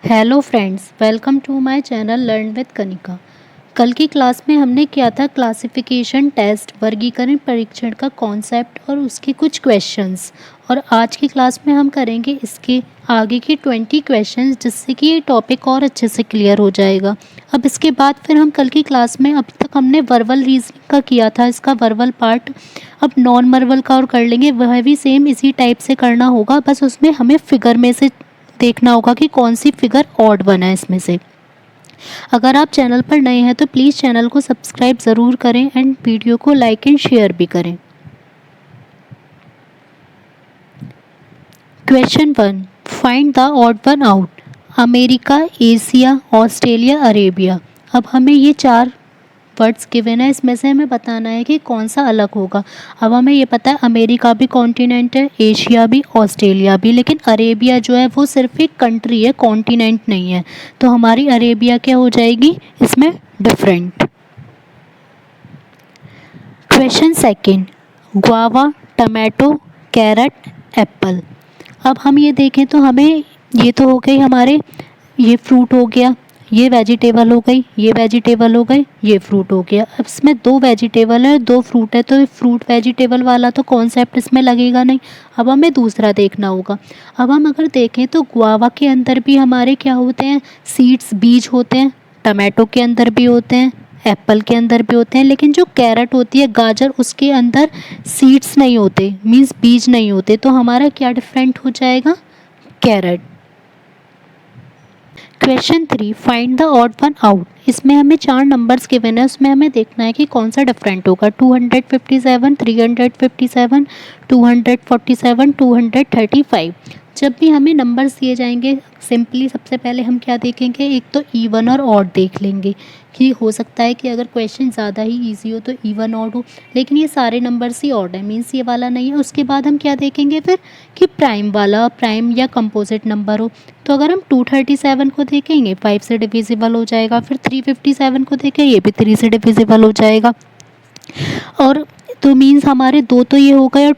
Hello friends, welcome to my channel learn with Kanika. कल की class में हमने किया था क्लासिफिकेशन टेस्ट, वर्गीकरण परीक्षण का कॉन्सेप्ट और उसके कुछ क्वेश्चंस। और आज की क्लास में हम करेंगे इसके आगे के 20 क्वेश्चंस, जिससे कि ये टॉपिक और अच्छे से क्लियर हो जाएगा। अब इसके बाद फिर हम कल की क्लास में, अभी तक हमने वर्बल रीजनिंग का किया था, इसका वर्बल पार्ट, अब नॉन वर्बल का और कर लेंगे। वह भी सेम इसी टाइप से करना होगा, बस उसमें हमें फिगर में से देखना होगा कि कौन सी फिगर ऑड वन है इसमें से। अगर आप चैनल पर नए हैं तो प्लीज़ चैनल को सब्सक्राइब ज़रूर करें एंड वीडियो को लाइक एंड शेयर भी करें। Question 1, find the odd one out. America, Asia, Australia, Arabia. अब हमें ये चार वर्ड्स गिवन है, इसमें से हमें बताना है कि कौन सा अलग होगा। अब हमें ये पता है अमेरिका भी कॉन्टिनेंट है, एशिया भी, ऑस्ट्रेलिया भी, लेकिन अरेबिया जो है वो सिर्फ एक कंट्री है, कॉन्टिनेंट नहीं है। तो हमारी अरेबिया क्या हो जाएगी इसमें? Different. Question second, guava, tomato, carrot, apple. अब हम ये देखें तो हमें ये तो हो गई हमारे, ये फ्रूट हो गया, ये वेजिटेबल हो गई, ये वेजिटेबल हो गई, ये फ्रूट हो गया। अब इसमें दो वेजिटेबल है, दो फ्रूट है, तो फ्रूट वेजिटेबल वाला तो कॉन्सेप्ट इसमें लगेगा नहीं। अब हमें दूसरा देखना होगा। अब हम अगर देखें तो गुआवा के अंदर भी हमारे क्या होते हैं? सीड्स, बीज होते हैं। टमाटो के अंदर भी होते हैं, एप्पल के अंदर भी होते हैं, लेकिन जो कैरेट होती है, गाजर, उसके अंदर सीड्स नहीं होते, मीन्स बीज नहीं होते। तो हमारा क्या डिफरेंट हो जाएगा? Carrot. Question 3, find the odd one out. इसमें हमें चार नंबर्स गिवन है, उसमें हमें देखना है कि कौन सा डिफरेंट होगा। 257, 357, 247, 235। जब भी हमें नंबर्स दिए जाएंगे, सिंपली सबसे पहले हम क्या देखेंगे? एक तो इवन और ऑड देख लेंगे कि हो सकता है कि अगर क्वेश्चन ज़्यादा ही इजी हो तो इवन ऑड हो, लेकिन ये सारे नंबर्स ही ऑड है, मीन्स ये वाला नहीं है। उसके बाद हम क्या देखेंगे फिर कि प्राइम वाला, प्राइम या कंपोजिट नंबर हो। तो अगर हम 237 को देखेंगे, 5 से डिविजिबल हो जाएगा। फिर 357 को देखें, ये भी 3 से डिविजिबल हो जाएगा। और तो मीन्स हमारे दो तो ये हो गए, और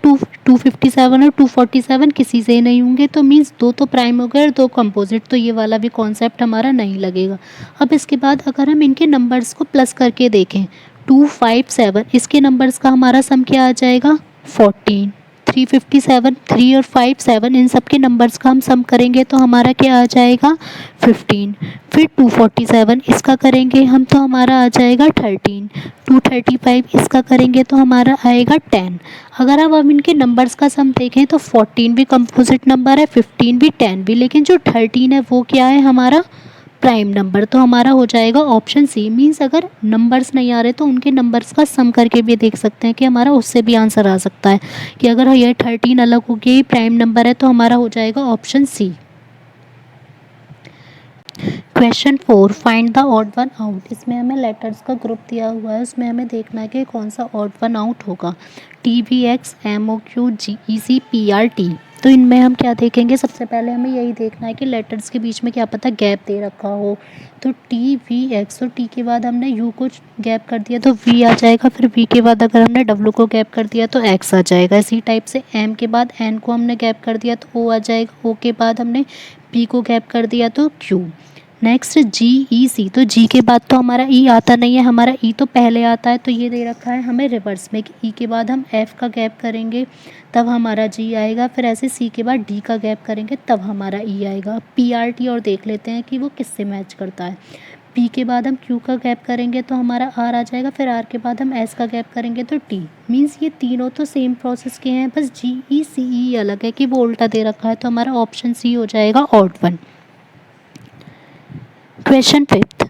257 और 247 किसी से नहीं होंगे, तो मीन्स दो तो प्राइम हो गए और दो कंपोजिट, तो ये वाला भी कॉन्सेप्ट हमारा नहीं लगेगा। अब इसके बाद अगर हम इनके नंबर्स को प्लस करके देखें, 257, इसके नंबर्स का हमारा सम क्या आ जाएगा? 14। 357, 3 और 5, 7, इन सब के नंबर्स का हम सम करेंगे तो हमारा क्या आ जाएगा? 15। फिर 247, इसका करेंगे हम तो हमारा आ जाएगा 13। 235, इसका करेंगे तो हमारा आएगा 10। अगर अब हम इनके नंबर्स का सम देखें तो 14 भी कंपोजिट नंबर है, 15 भी, 10 भी, लेकिन जो 13 है वो क्या है? हमारा प्राइम नंबर। तो हमारा हो जाएगा ऑप्शन सी। मीन्स अगर नंबर्स नहीं आ रहे तो उनके नंबर्स का सम करके भी देख सकते हैं कि हमारा उससे भी आंसर आ सकता है कि अगर ये 13 अलग हो गया, प्राइम नंबर है, तो हमारा हो जाएगा option C. Question 4, find the odd one out. इसमें हमें लेटर्स का ग्रुप दिया हुआ है, उसमें हमें देखना है कि कौन सा ऑड वन आउट होगा। TVX, MOQ, GEC, PRT। तो इनमें हम क्या देखेंगे? सबसे पहले हमें यही देखना है कि लेटर्स के बीच में क्या पता गैप दे रखा हो। तो TVX, तो T के बाद हमने U को गैप कर दिया तो V आ जाएगा। फिर V के बाद अगर हमने W को गैप कर दिया तो X आ जाएगा। इसी टाइप से M के बाद N को हमने गैप कर दिया तो O आ जाएगा। O के बाद हमने P को गैप कर दिया तो Q। नेक्स्ट GEC, तो G के बाद तो हमारा E आता नहीं है, हमारा E तो पहले आता है, तो ये दे रखा है हमें रिवर्स में कि E के बाद हम F का गैप करेंगे तब हमारा G आएगा। फिर ऐसे C के बाद D का गैप करेंगे तब हमारा E आएगा। PRT और देख लेते हैं कि वो किससे मैच करता है। P के बाद हम Q का गैप करेंगे तो हमारा R आ जाएगा। फिर R के बाद हम S का गैप करेंगे तो T। मीन्स ये तीनों तो सेम प्रोसेस के हैं, बस GECE अलग है कि वो उल्टा दे रखा है। तो हमारा ऑप्शन C हो जाएगा odd one. Question 5,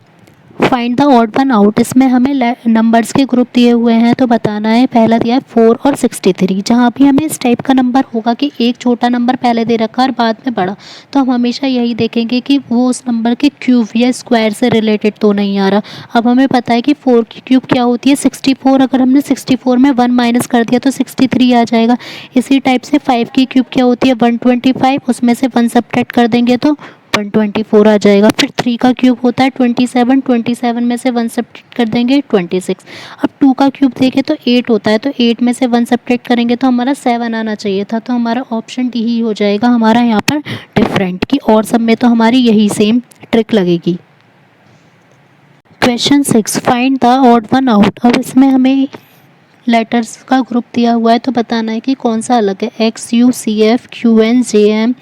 find the odd one out. इसमें हमें नंबर्स के ग्रुप दिए हुए हैं तो बताना है। पहला दिया है 4 और 63। जहाँ भी हमें इस टाइप का नंबर होगा कि एक छोटा नंबर पहले दे रखा है और बाद में बड़ा, तो हम हमेशा यही देखेंगे कि वो उस नंबर के क्यूब या स्क्वायर से रिलेटेड तो नहीं आ रहा। अब हमें पता है कि 4 की क्यूब क्या होती है? 64। अगर हमने 64 में 1 माइनस कर दिया तो 63 आ जाएगा। इसी टाइप से 5 की क्यूब क्या होती है? 125, उसमें से 1 सब्ट्रैक्ट कर देंगे तो 124 आ जाएगा। फिर 3 का क्यूब होता है 27, 27 में से 1 सब्ट्रैक्ट कर देंगे 26। अब 2 का क्यूब देखें तो 8 होता है, तो 8 में से 1 सब्ट्रैक्ट करेंगे तो हमारा 7 आना चाहिए था, तो हमारा ऑप्शन डी ही हो जाएगा हमारा यहाँ पर डिफरेंट की। और सब में तो हमारी यही सेम ट्रिक लगेगी। Question 6, find the odd one out. अब इसमें हमें लेटर्स का ग्रुप दिया हुआ है, तो बताना है कि कौन सा अलग है। X U C F Q N J M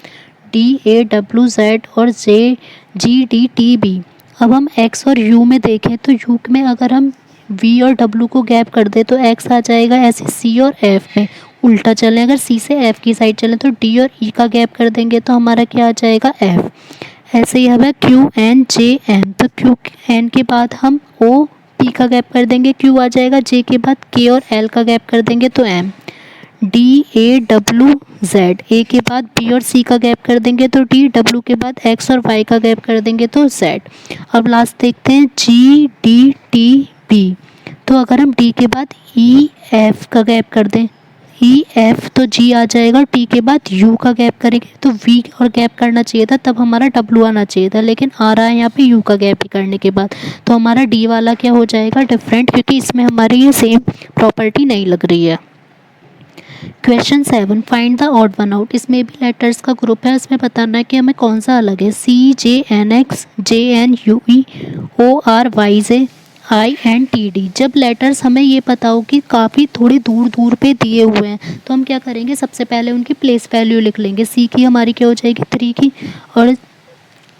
D A W Z और J G D T B. अब हम एक्स और यू में देखें तो यू में अगर हम वी और डब्ल्यू को गैप कर दे तो एक्स आ जाएगा, ऐसे सी और एफ में उल्टा चलें, अगर सी से एफ की साइड चलें तो डी और ई का गैप कर देंगे तो हमारा क्या आ जाएगा, एफ। ऐसे ही हमें क्यू एन जे एम, तो क्यू एन के बाद हम ओ पी का गैप कर देंगे, क्यू आ जाएगा, जे के बाद के और एल का गैप कर देंगे तो M. D A W Z, A के बाद बी और सी का गैप कर देंगे तो डी, डब्ल्यू के बाद एक्स और वाई का गैप कर देंगे तो जेड। अब लास्ट देखते हैं जी डी टी बी, तो अगर हम डी के बाद ई एफ का गैप कर दें, ई एफ तो जी आ जाएगा, टी के बाद यू का गैप करेंगे तो वी और गैप करना चाहिए था, तब हमारा डब्ल्यू आना चाहिए था, लेकिन आ रहा है यहाँ पे यू का गैप ही करने के बाद, तो हमारा डी वाला क्या हो जाएगा, डिफरेंट, क्योंकि इसमें हमारी ये सेम प्रॉपर्टी नहीं लग रही है। Question 7, find the odd one out. इसमें भी लेटर्स का ग्रुप है, इसमें बताना है कि हमें कौन सा अलग है। C J N X J N U E O R Y J I N T D. जब लेटर्स हमें ये पता हो कि काफ़ी थोड़ी दूर दूर पे दिए हुए हैं तो हम क्या करेंगे, सबसे पहले उनकी प्लेस वैल्यू लिख लेंगे। सी की हमारी क्या हो जाएगी 3 की, और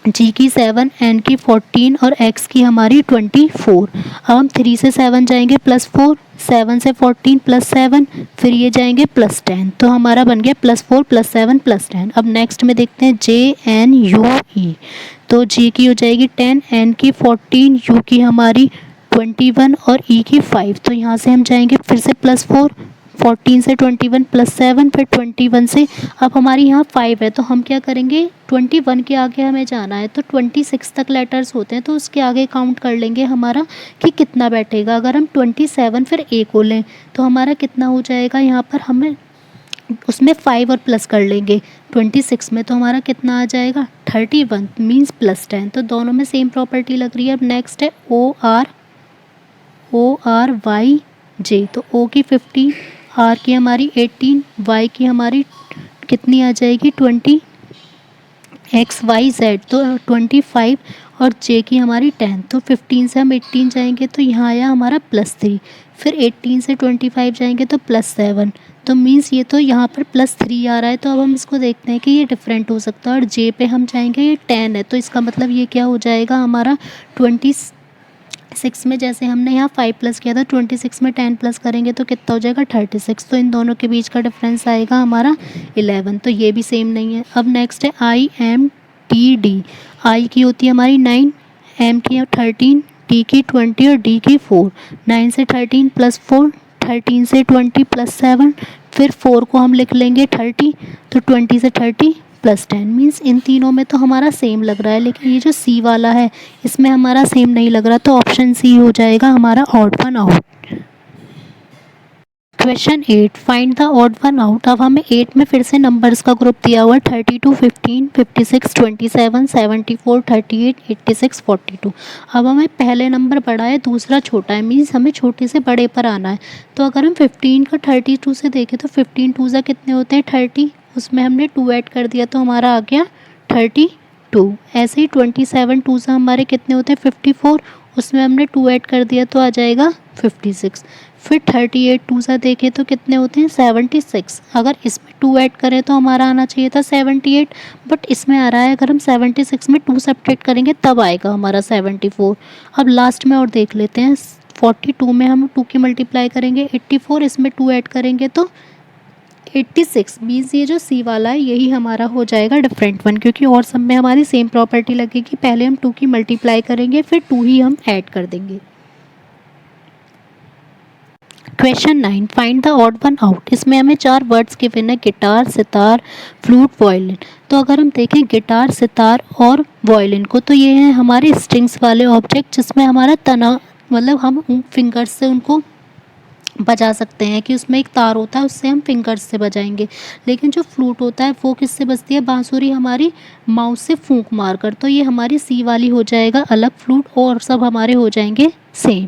जी की 7, एन की 14 और एक्स की हमारी 24। अब हम 3 से 7 जाएंगे +4, 7 से 14 +7, फिर ये जाएंगे +10, तो हमारा बन गया +4 +7 +10। अब नेक्स्ट में देखते हैं जे एन यू ई, तो जी की हो जाएगी 10, एन की 14, यू की हमारी 21 और ई की 5, तो यहाँ से हम जाएंगे फिर से +4, 14 से 21 +7, फिर 21 से, अब हमारी यहाँ 5 है तो हम क्या करेंगे, 21 के आगे हमें जाना है, तो 26 तक लेटर्स होते हैं तो उसके आगे काउंट कर लेंगे हमारा कि कितना बैठेगा। अगर हम 27 फिर ए को लें तो हमारा कितना हो जाएगा, यहाँ पर हमें उसमें 5 और प्लस कर लेंगे 26 में, तो हमारा कितना आ जाएगा 31 मीन्स +10, तो दोनों में सेम प्रॉपर्टी लग रही है। अब नेक्स्ट है ओ आर वाई जे, तो ओ की 15, आर की हमारी 18, वाई की हमारी कितनी आ जाएगी 20, एक्स वाई जेड तो 25 और जे की हमारी 10, तो 15 से हम 18 जाएंगे तो यहाँ आया हमारा +3, फिर 18 से 25 जाएंगे तो +7, तो मीन्स ये तो यहाँ पर +3 आ रहा है, तो अब हम इसको देखते हैं कि ये डिफरेंट हो सकता है। और जे पे हम जाएंगे, ये 10 है तो इसका मतलब ये क्या हो जाएगा हमारा 26 में, जैसे हमने यहाँ 5 प्लस किया था, 26 में 10 प्लस करेंगे तो कितना हो जाएगा 36, तो इन दोनों के बीच का डिफरेंस आएगा हमारा 11, तो ये भी सेम नहीं है। अब नेक्स्ट है आई एम टी डी, आई की होती है हमारी 9, एम की 13, टी की 20 और डी की 4, 9 से 13 +4, 13 से 20 +7, फिर 4 को हम लिख लेंगे 30, तो 20 से 30 +10, मीन्स इन तीनों में तो हमारा सेम लग रहा है, लेकिन ये जो सी वाला है इसमें हमारा सेम नहीं लग रहा, तो ऑप्शन सी हो जाएगा हमारा odd one out. Question 8, find the odd one out. अब हमें 8 में फिर से नंबर्स का ग्रुप दिया हुआ है 32, 15, 56, 27, 74, 38, 86, 42। अब हमें पहले नंबर बड़ा है, दूसरा छोटा है, मीन्स हमें छोटे से बड़े पर आना है। तो अगर हम 15 का 32 से देखें तो 15 टू ज़ा कितने होते हैं 30, उसमें हमने 2 ऐड कर दिया तो हमारा आ गया 32। ऐसे ही 27 टू ज़ा हमारे कितने होते हैं 54, उसमें हमने 2 ऐड कर दिया तो आ जाएगा 56। फिर 38 टू सा देखें तो कितने होते हैं 76, अगर इसमें 2 ऐड करें तो हमारा आना चाहिए था 78, बट इसमें आ रहा है अगर हम 76 में 2 सब्ट्रैक्ट करेंगे तब आएगा हमारा 74। अब लास्ट में और देख लेते हैं, 42 में हम 2 की मल्टीप्लाई करेंगे 84, इसमें 2 ऐड करेंगे तो 86, मीन्स ये जो सी वाला है यही हमारा हो जाएगा डिफरेंट वन, क्योंकि और सब में हमारी सेम प्रॉपर्टी लगेगी, पहले हम 2 की मल्टीप्लाई करेंगे फिर 2 ही हम ऐड कर देंगे। Question 9, find the odd one out. इसमें हमें 4 वर्ड्स गिवन है, गिटार, सितार, फ्लूट, वायलिन। तो अगर हम देखें गिटार, सितार और वायलिन को, तो ये हैं हमारे स्ट्रिंग्स वाले ऑब्जेक्ट जिसमें हमारा तना, मतलब हम फिंगर्स से उनको बजा सकते हैं कि उसमें एक तार होता है, उससे हम फिंगर्स से बजाएंगे। लेकिन जो फ्लूट होता है वो किससे बजती है, बांसुरी हमारी माउथ से फूंक मारकर। तो ये हमारी सी वाली हो जाएगा अलग फ्लूट, और सब हमारे हो जाएंगे same.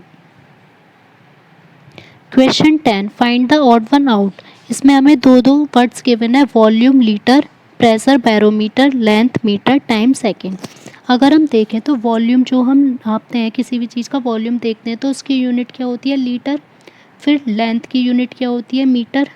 Question 10, find the odd one out. इसमें हमें दो दो वर्ड्स गिवन है, volume litre, pressure barometer, length metre, time second. अगर हम देखें तो वॉल्यूम जो हम नापते हैं, किसी भी चीज़ का वॉल्यूम देखते हैं तो उसकी यूनिट क्या होती है, लीटर। फिर लेंथ की यूनिट क्या होती है, मीटर।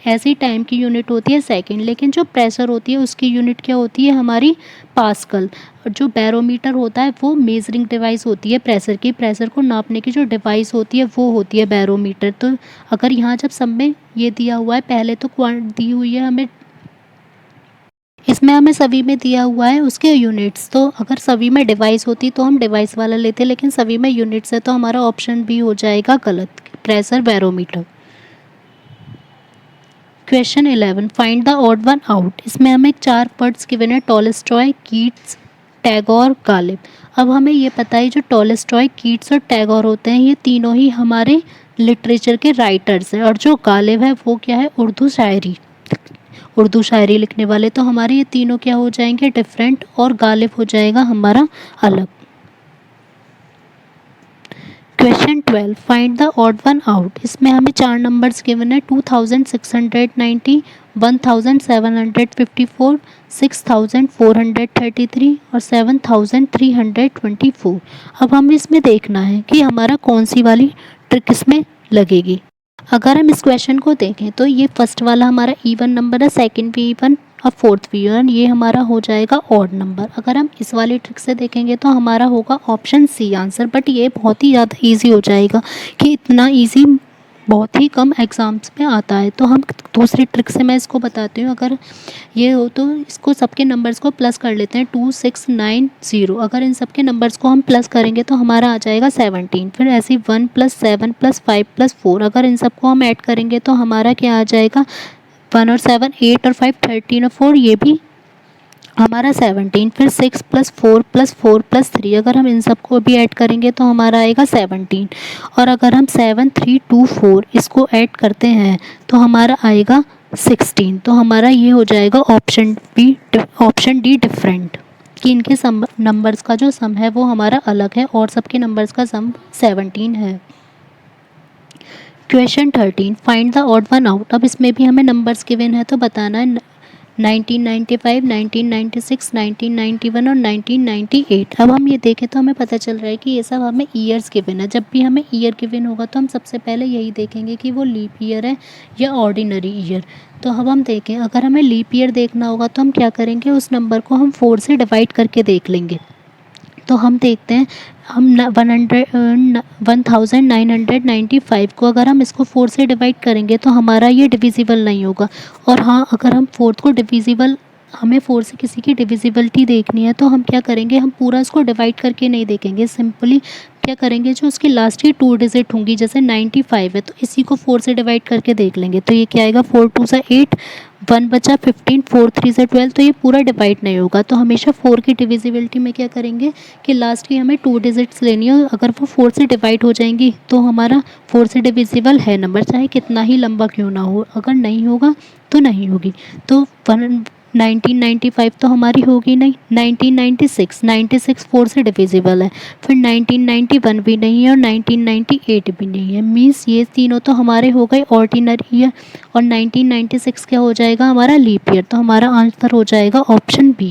ऐसे ही टाइम की यूनिट होती है सेकंड। लेकिन जो प्रेशर होती है उसकी यूनिट क्या होती है हमारी, पास्कल। और जो बैरोमीटर होता है वो मेजरिंग डिवाइस होती है प्रेशर की, प्रेशर को नापने की जो डिवाइस होती है वो होती है बैरोमीटर। तो अगर यहाँ जब सब में ये दिया हुआ है, पहले तो दी हुई है हमें, इसमें हमें सभी में दिया हुआ है उसके यूनिट्स। तो अगर सभी में डिवाइस होती तो हम डिवाइस वाला लेते, लेकिन सभी में यूनिट्स है तो हमारा ऑप्शन बी हो जाएगा गलत, pressure barometer. Question 11, find the odd one out. इसमें हमें 4 वर्ड्स गिवन है, टॉलस्टॉय, कीट्स, टैगोर, गालिब। अब हमें ये पता है जो टॉलस्टॉय, कीट्स और टैगोर होते हैं ये तीनों ही हमारे लिटरेचर के राइटर्स हैं। और जो गालिब है वो क्या है, उर्दू शायरी लिखने वाले। तो हमारे ये तीनों क्या हो जाएंगे, डिफरेंट, और गालिब हो जाएगा हमारा अलग। Question 12, find the odd one out. इसमें हमें 4 नंबर्स गिवन है, 2690, 1754, 6433 और 7324। अब हमें इसमें देखना है कि हमारा कौन सी वाली ट्रिक इसमें लगेगी। अगर हम इस क्वेश्चन को देखें तो ये फर्स्ट वाला हमारा इवन नंबर है, सेकंड भी इवन और फोर्थ भी इवन, ये हमारा हो जाएगा ऑड नंबर। अगर हम इस वाली ट्रिक से देखेंगे तो हमारा होगा ऑप्शन सी आंसर। बट ये बहुत ही ज़्यादा इजी हो जाएगा कि इतना इजी बहुत ही कम एग्ज़ाम्स में आता है। तो हम दूसरी ट्रिक से मैं इसको बताती हूँ। अगर ये हो तो इसको सबके नंबर्स को प्लस कर लेते हैं, 2690। अगर इन सबके नंबर्स को हम प्लस करेंगे तो हमारा आ जाएगा 17। फिर ऐसे 1 + 7 + 5 + 4, अगर इन सबको हम ऐड करेंगे तो हमारा क्या आ जाएगा, 1 और 7 8 और 5 13 और 4, ये भी हमारा 17। फिर 6 + 4 + 4 + 3, अगर हम इन सबको भी ऐड करेंगे तो हमारा आएगा 17। और अगर हम 7 3 2 4 इसको ऐड करते हैं तो हमारा आएगा 16। तो हमारा ये हो जाएगा ऑप्शन डी डिफरेंट, कि इनके सम नंबर्स का जो सम है वो हमारा अलग है और सबके नंबर्स का सम 17 है। Question 13, find the odd one out. अब इसमें भी हमें नंबर्स गिवन है तो बताना है 1995, 1996, 1991 और 1998। अब हम ये देखें तो हमें पता चल रहा है कि ये सब हमें ईयर्स गिवन है। जब भी हमें ईयर गिवन होगा तो हम सबसे पहले यही देखेंगे कि वो लीप ईयर है या ऑर्डिनरी ईयर। तो अब हम देखें, अगर हमें लीप ईयर देखना होगा तो हम क्या करेंगे, उस नंबर को हम 4 से डिवाइड करके देख लेंगे। तो हम देखते हैं, हम 1995 को अगर हम इसको 4 से डिवाइड करेंगे तो हमारा ये डिविजिबल नहीं होगा। और हाँ, अगर हम 4 को डिविजिबल, हमें 4 से किसी की डिविजिबिलिटी देखनी है तो हम क्या करेंगे, हम पूरा इसको डिवाइड करके नहीं देखेंगे, सिंपली क्या करेंगे, जो उसकी लास्ट की 2 डिजिट होंगी, जैसे 95 है तो इसी को 4 से डिवाइड करके देख लेंगे। तो ये क्या आएगा, 4 2 से 8, 1 बचा 15, 4 3 से 12। तो ये पूरा डिवाइड नहीं होगा। तो हमेशा 4 की डिविजिबिलिटी में क्या करेंगे कि लास्ट की हमें 2 डिजिट्स लेनी है, अगर वो 4 से डिवाइड हो जाएंगी तो हमारा 4 से डिविजिबल है नंबर, चाहे कितना ही लंबा क्यों ना हो। अगर नहीं होगा तो नहीं होगी। तो 1995 तो हमारी होगी नहीं। 1996 4 से डिविजिबल है। फिर 1991 भी नहीं है और 1998 भी नहीं है। मीन्स ये तीनों तो हमारे हो गए ऑर्डिनरी ईयर, और 1996 क्या हो जाएगा हमारा, लीप ईयर। तो हमारा आंसर हो जाएगा option B.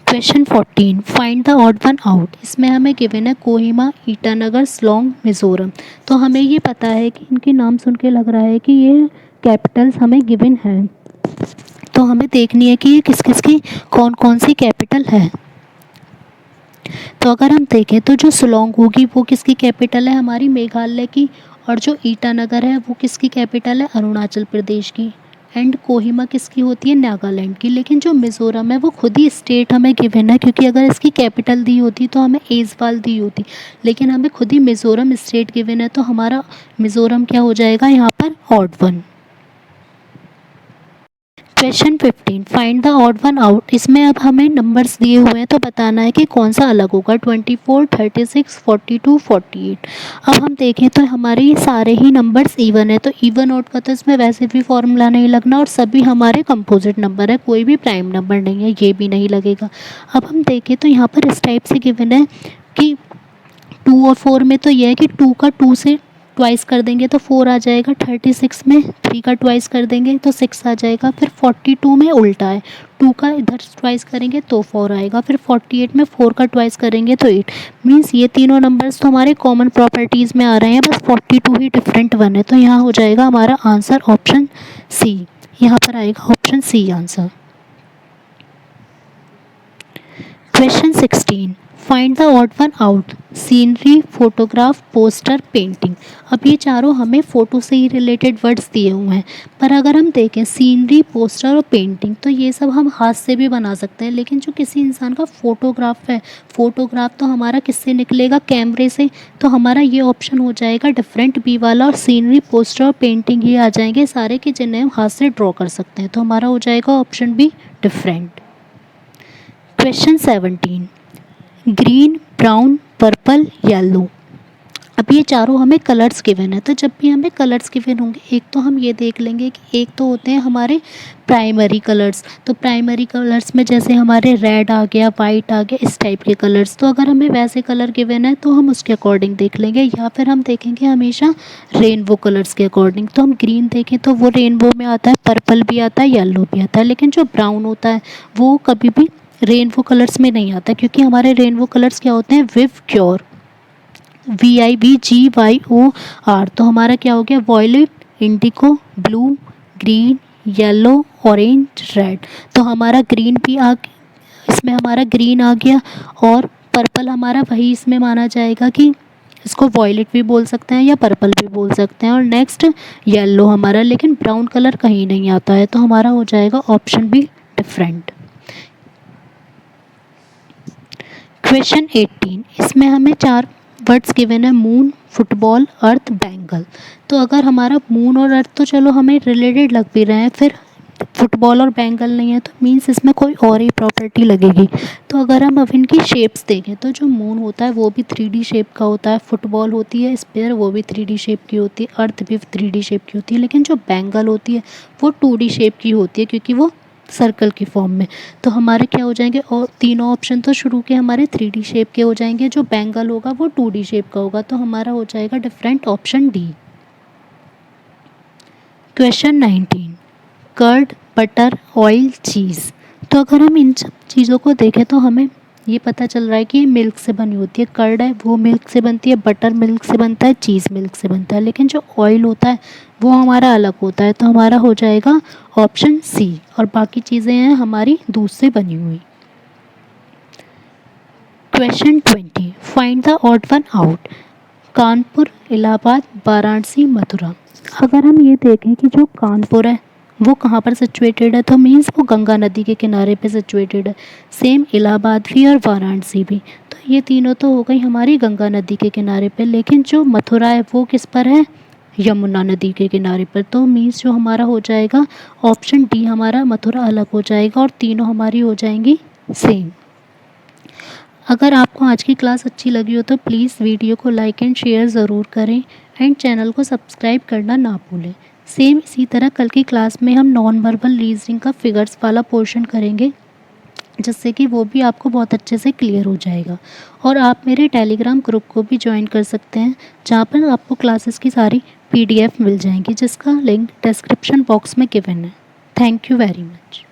Question 14, find the odd one out. इसमें हमें गिवन है कोहिमा, ईटानगर, शिलोंग, मिजोरम। तो हमें ये पता है कि इनके नाम सुन के लग रहा है कि ये कैपिटल्स हमें गिवन हैं। तो हमें देखनी है कि ये किस किस की कौन कौन सी कैपिटल है। तो अगर हम देखें तो जो शिलोंग होगी वो किसकी कैपिटल है, हमारी मेघालय की। और जो ईटानगर है वो किसकी कैपिटल है, अरुणाचल प्रदेश की। एंड कोहिमा किसकी होती है, नागालैंड की। लेकिन जो मिज़ोरम है वो खुद ही स्टेट हमें गिवन है, क्योंकि अगर इसकी कैपिटल दी होती तो हमें एजवाल दी होती, लेकिन हमें खुद ही मिज़ोरम स्टेट गिवन है। तो हमारा मिज़ोरम क्या हो जाएगा यहाँ पर, odd one. Question 15 find the odd one out. इसमें अब हमें नंबर्स दिए हुए हैं तो बताना है कि कौन सा अलग होगा। 24, 36, 42, 48। अब हम देखें तो हमारे ये सारे ही नंबर्स इवन है, तो इवन ऑड का तो इसमें वैसे भी फॉर्मूला नहीं लगना और सभी हमारे कंपोजिट नंबर है, कोई भी प्राइम नंबर नहीं है, ये भी नहीं लगेगा। अब हम देखें तो यहाँ पर इस टाइप से गिवन है कि 2 और 4 में तो यह है कि 2 का 2 से ट्वाइस कर देंगे तो 4 आ जाएगा। 36 में 3 का ट्वाइस कर देंगे तो 6 आ जाएगा। फिर 42 में उल्टा है, 2 का इधर ट्वाइस करेंगे तो 4 आएगा। फिर 48 में 4 का ट्वाइस करेंगे तो 8। मीन्स ये तीनों नंबर्स तो हमारे कॉमन प्रॉपर्टीज़ में आ रहे हैं, बस 42 ही डिफरेंट वन है। तो यहाँ हो जाएगा हमारा आंसर ऑप्शन सी। यहाँ पर आएगा option C answer. Question 16 find the odd one out. Scenery, photograph, poster, painting. अब ये चारों हमें फ़ोटो से ही रिलेटेड वर्ड्स दिए हुए हैं, पर अगर हम देखें सीनरी, पोस्टर और पेंटिंग तो ये सब हम हाथ से भी बना सकते हैं, लेकिन जो किसी इंसान का फ़ोटोग्राफ है, फ़ोटोग्राफ तो हमारा किससे निकलेगा, कैमरे से। तो हमारा ये ऑप्शन हो जाएगा डिफरेंट बी वाला, और सीनरी, पोस्टर और पेंटिंग ही आ जाएंगे सारे कि जिन्हें हम हाथ से ड्रॉ कर सकते हैं। तो हमारा हो जाएगा option be different. Question 17 green, brown, purple, yellow. अब ये चारों हमें कलर्स गिवन है, तो जब भी हमें कलर्स गिवन होंगे एक तो हम ये देख लेंगे कि एक तो होते हैं हमारे प्राइमरी कलर्स। तो प्राइमरी कलर्स में जैसे हमारे रेड आ गया, वाइट आ गया, इस टाइप के कलर्स। तो अगर हमें वैसे कलर गिवन है तो हम उसके अकॉर्डिंग देख लेंगे, या फिर हम देखेंगे हमेशा रेनबो कलर्स के अकॉर्डिंग। तो हम ग्रीन देखें तो वो रेनबो में आता है, पर्पल भी आता है, येलो भी आता है। लेकिन जो ब्राउन होता है वो कभी भी रेनबो कलर्स में नहीं आता, क्योंकि हमारे रेनबो कलर्स क्या होते हैं, विव क्योर, VIVGYOR। तो हमारा क्या हो गया, violet, indigo, blue, green, yellow, orange, red. तो हमारा ग्रीन भी इसमें हमारा ग्रीन आ गया, और पर्पल हमारा वही इसमें माना जाएगा कि इसको वॉयलेट भी बोल सकते हैं या पर्पल भी बोल सकते हैं। और नेक्स्ट येलो हमारा, लेकिन ब्राउन कलर कहीं नहीं आता है, तो हमारा हो जाएगा ऑप्शन बी डिफरेंट। क्वेश्चन 18 इसमें हमें 4 वर्ड्स गिवन है, मून, फुटबॉल, अर्थ, बैंगल। तो अगर हमारा मून और अर्थ तो चलो हमें रिलेटेड लग भी रहे हैं, फिर फुटबॉल और बैंगल नहीं है, तो मीन्स इसमें कोई और ही प्रॉपर्टी लगेगी। तो अगर हम अब इनकी शेप्स देखें तो जो मून होता है वो भी 3D शेप का होता है, फुटबॉल होती है स्पेयर, वो भी 3D शेप की होती है, अर्थ भी 3D शेप की होती है। लेकिन जो बैंगल होती है वो 2D शेप की होती है, क्योंकि वो सर्कल की फॉर्म में। तो हमारे क्या हो जाएंगे, और तीनों ऑप्शन तो शुरू के हमारे 3D शेप के हो जाएंगे, जो बैंगल होगा वो 2D शेप का होगा। तो हमारा हो जाएगा different option D. Question 19 curd, butter, oil, cheese. तो अगर हम इन सब चीज़ों को देखें तो हमें ये पता चल रहा है कि ये मिल्क से बनी होती है। कर्ड है वो मिल्क से बनती है, बटर मिल्क से बनता है, चीज़ मिल्क से बनता है। लेकिन जो ऑयल होता है वो हमारा अलग होता है, तो हमारा हो जाएगा ऑप्शन सी, और बाकी चीज़ें हैं हमारी दूध से बनी हुई। Question 20 find the odd one out. Kanpur, Allahabad, Varanasi, Mathura. अगर हम ये देखें कि जो कानपुर है वो कहाँ पर सिचुएटेड है, तो मीन्स वो गंगा नदी के किनारे पे सिचुएटेड है। सेम इलाहाबाद भी और वाराणसी भी। तो ये तीनों तो हो गई हमारी गंगा नदी के किनारे पे, लेकिन जो मथुरा है वो किस पर है, यमुना नदी के किनारे पर। तो मीन्स जो हमारा हो जाएगा ऑप्शन डी, हमारा मथुरा अलग हो जाएगा और तीनों हमारी हो जाएंगी सेम। अगर आपको आज की क्लास अच्छी लगी हो तो प्लीज़ वीडियो को लाइक एंड शेयर ज़रूर करें, एंड चैनल को सब्सक्राइब करना ना भूलें। सेम इसी तरह कल की क्लास में हम नॉन वर्बल रीजनिंग का फिगर्स वाला पोर्शन करेंगे, जिससे कि वो भी आपको बहुत अच्छे से क्लियर हो जाएगा। और आप मेरे टेलीग्राम ग्रुप को भी ज्वाइन कर सकते हैं, जहाँ पर आपको क्लासेस की सारी PDF मिल जाएंगी, जिसका लिंक डिस्क्रिप्शन बॉक्स में गिवन है। Thank you very much.